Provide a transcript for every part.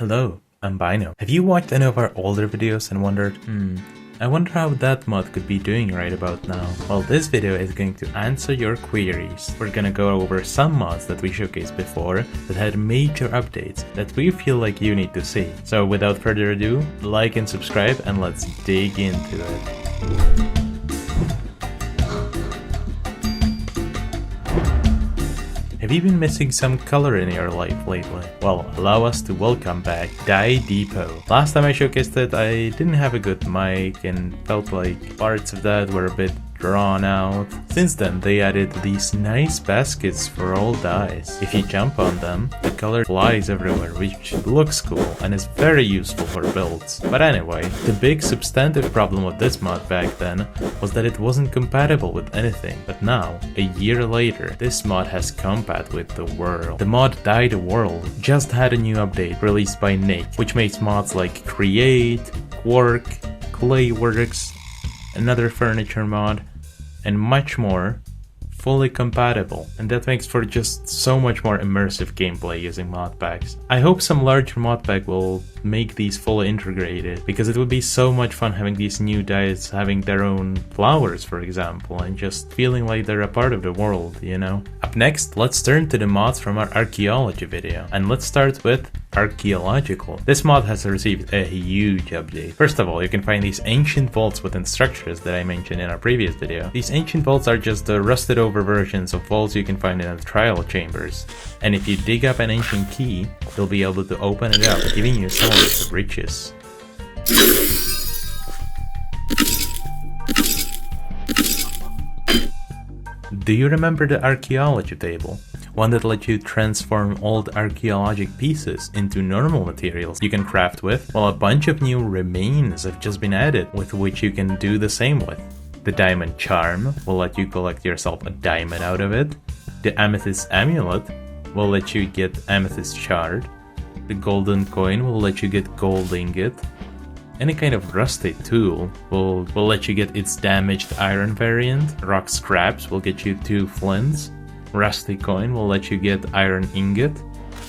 Hello, I'm Bino. Have you watched any of our older videos and wondered, I wonder how that mod could be doing right about now? Well, this video is going to answer your queries. We're gonna go over some mods that we showcased before that had major updates that we feel like you need to see. So without further ado, like and subscribe and let's dig into it. Have you been missing some color in your life lately? Well, allow us to welcome back Dye Depot. Last time I showcased it, I didn't have a good mic and felt like parts of that were a bit drawn out. Since then, they added these nice baskets for all dyes. If you jump on them, the color flies everywhere, which looks cool and is very useful for builds. But anyway, the big substantive problem with this mod back then was that it wasn't compatible with anything. But now, a year later, this mod has compat with the world. The mod Dye the World just had a new update released by Nick, which makes mods like Create, Quark, Clayworks, another furniture mod, and much more fully compatible, and that makes for just so much more immersive gameplay using mod packs. I hope some larger mod pack will make these fully integrated, because it would be so much fun having these new dyes having their own flowers, for example, and just feeling like they're a part of the world, you know? Up next, let's turn to the mods from our archaeology video, and let's start with Archaeological. This mod has received a huge update. First of all, you can find these ancient vaults within structures that I mentioned in our previous video. These ancient vaults are just the rusted over versions of vaults you can find in the trial chambers. And if you dig up an ancient key, you'll be able to open it up, giving you swords of riches. Do you remember the archaeology table? One that lets you transform old archaeological pieces into normal materials you can craft with? Well, a bunch of new remains have just been added with which you can do the same with. The diamond charm will let you collect yourself a diamond out of it. The amethyst amulet will let you get amethyst shard. The golden coin will let you get gold ingot. Any kind of rusty tool will let you get its damaged iron variant. Rock scraps will get you 2 flints. Rusty coin will let you get iron ingot.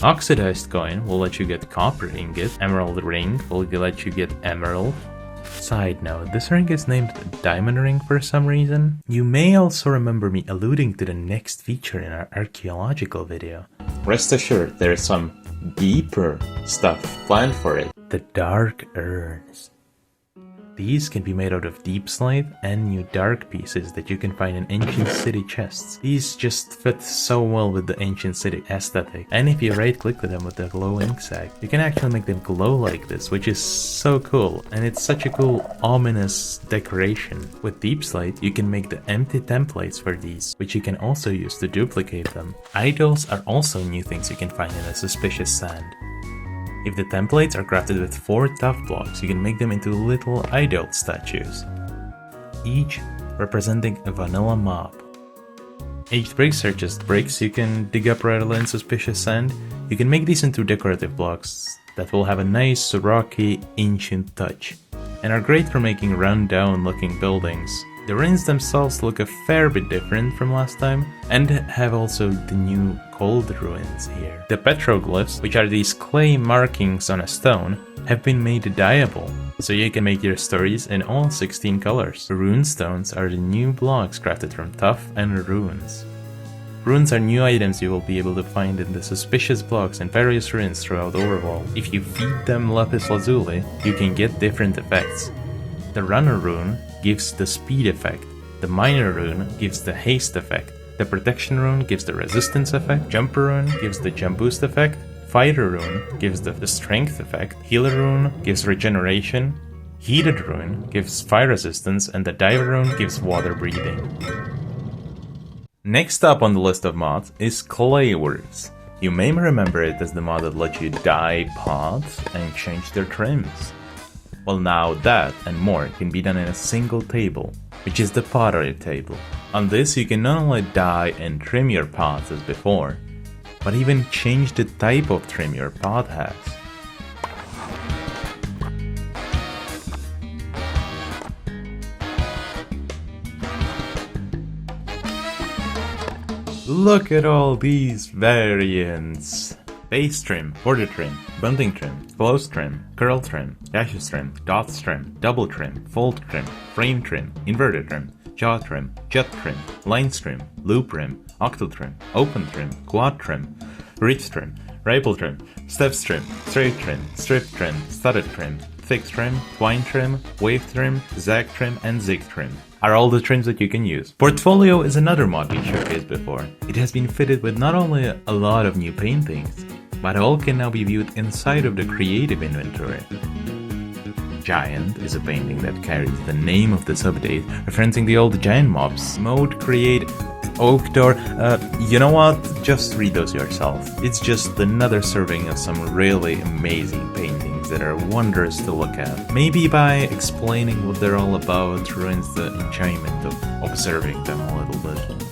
Oxidized coin will let you get copper ingot. Emerald ring will let you get emerald. Side note, this ring is named Diamond Ring for some reason. You may also remember me alluding to the next feature in our archaeological video. Rest assured, there is some deeper stuff planned for it. The Dark Urns. These can be made out of deep slate and new dark pieces that you can find in ancient city chests. These just fit so well with the ancient city aesthetic, and if you right click them with the glow ink sac, you can actually make them glow like this, which is so cool, and it's such a cool ominous decoration. With deep slate, you can make the empty templates for these, which you can also use to duplicate them. Idols are also new things you can find in a suspicious sand. If the templates are crafted with 4 tough blocks, you can make them into little idol statues, each representing a vanilla mob. Aged bricks are just bricks you can dig up readily in suspicious sand. You can make these into decorative blocks that will have a nice rocky ancient touch, and are great for making run-down looking buildings. The ruins themselves look a fair bit different from last time, and have also the new cold ruins here. The petroglyphs, which are these clay markings on a stone, have been made dyeable, so you can make your stories in all 16 colors. Rune stones are the new blocks crafted from tuff and runes. Runes are new items you will be able to find in the suspicious blocks and various ruins throughout Overworld. If you feed them lapis lazuli, you can get different effects. The runner rune gives the speed effect, the miner rune gives the haste effect, the protection rune gives the resistance effect, jumper rune gives the jump boost effect, fighter rune gives the strength effect, healer rune gives regeneration, heated rune gives fire resistance, and the diver rune gives water breathing. Next up on the list of mods is Clayworks. You may remember it as the mod that lets you dye pots and change their trims. Well, now that and more can be done in a single table, which is the pottery table. On this you can not only dye and trim your pots as before, but even change the type of trim your pot has. Look at all these variants! base trim, border trim, bunting trim, close trim, curl trim, dashes trim, dots trim, double trim, fold trim, frame trim, inverted trim, jaw trim, jet trim, lines trim, loop trim, octal trim, open trim, quad trim, reach trim, ripple trim, steps trim, straight trim, strip trim, studded trim, thick trim, twine trim, wave trim, zag trim, and zig trim are all the trims that you can use. Portfolio is another mod we showcased before. It has been fitted with not only a lot of new paintings, but all can now be viewed inside of the creative inventory. Giant is a painting that carries the name of this update, referencing the old giant mobs. Mode, create, oak door, you know what? Just read those yourself. It's just another serving of some really amazing paintings that are wondrous to look at. Maybe by explaining what they're all about ruins the enjoyment of observing them a little bit.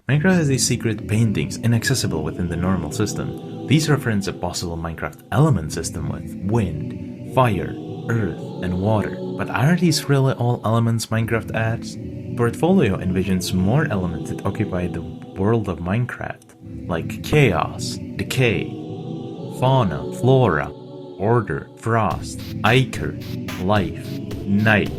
Minecraft has these secret paintings inaccessible within the normal system. These reference a possible Minecraft element system with wind, fire, earth, and water. But are these really all elements Minecraft adds? Portfolio envisions more elements that occupy the world of Minecraft, like chaos, decay, fauna, flora, order, frost, ichor, life, night,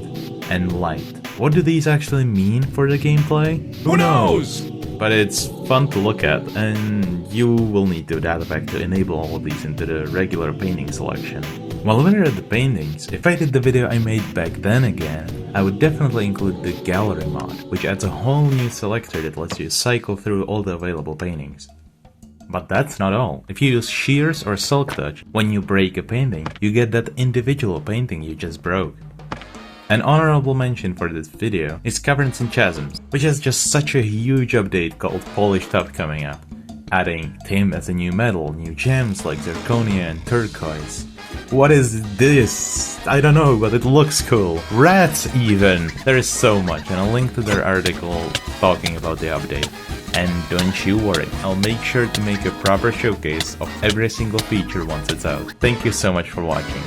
and light. What do these actually mean for the gameplay? Who knows? But it's fun to look at, and you will need the data pack to enable all of these into the regular painting selection. While we're at the paintings, if I did the video I made back then again, I would definitely include the gallery mod, which adds a whole new selector that lets you cycle through all the available paintings. But that's not all. If you use shears or silk touch, when you break a painting, you get that individual painting you just broke. An honorable mention for this video is Caverns and Chasms, which has just such a huge update called Polished Up coming up, adding Tim as a new metal, new gems like Zirconia and Turquoise. What is this? I don't know, but it looks cool. Rats even! There is so much, and I'll link to their article talking about the update. And don't you worry, I'll make sure to make a proper showcase of every single feature once it's out. Thank you so much for watching.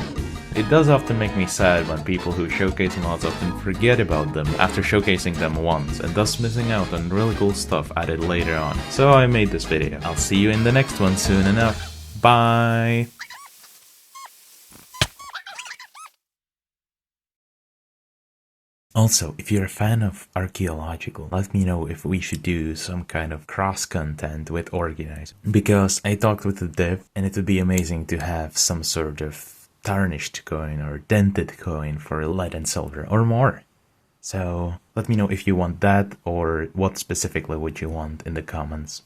It does often make me sad when people who showcase mods often forget about them after showcasing them once, and thus missing out on really cool stuff added later on. So I made this video. I'll see you in the next one soon enough. Bye! Also, if you're a fan of Archaeological, let me know if we should do some kind of cross-content with Organize. Because I talked with the dev, and it would be amazing to have some sort of tarnished coin or dented coin for lead and silver or more. So let me know if you want that or what specifically would you want in the comments.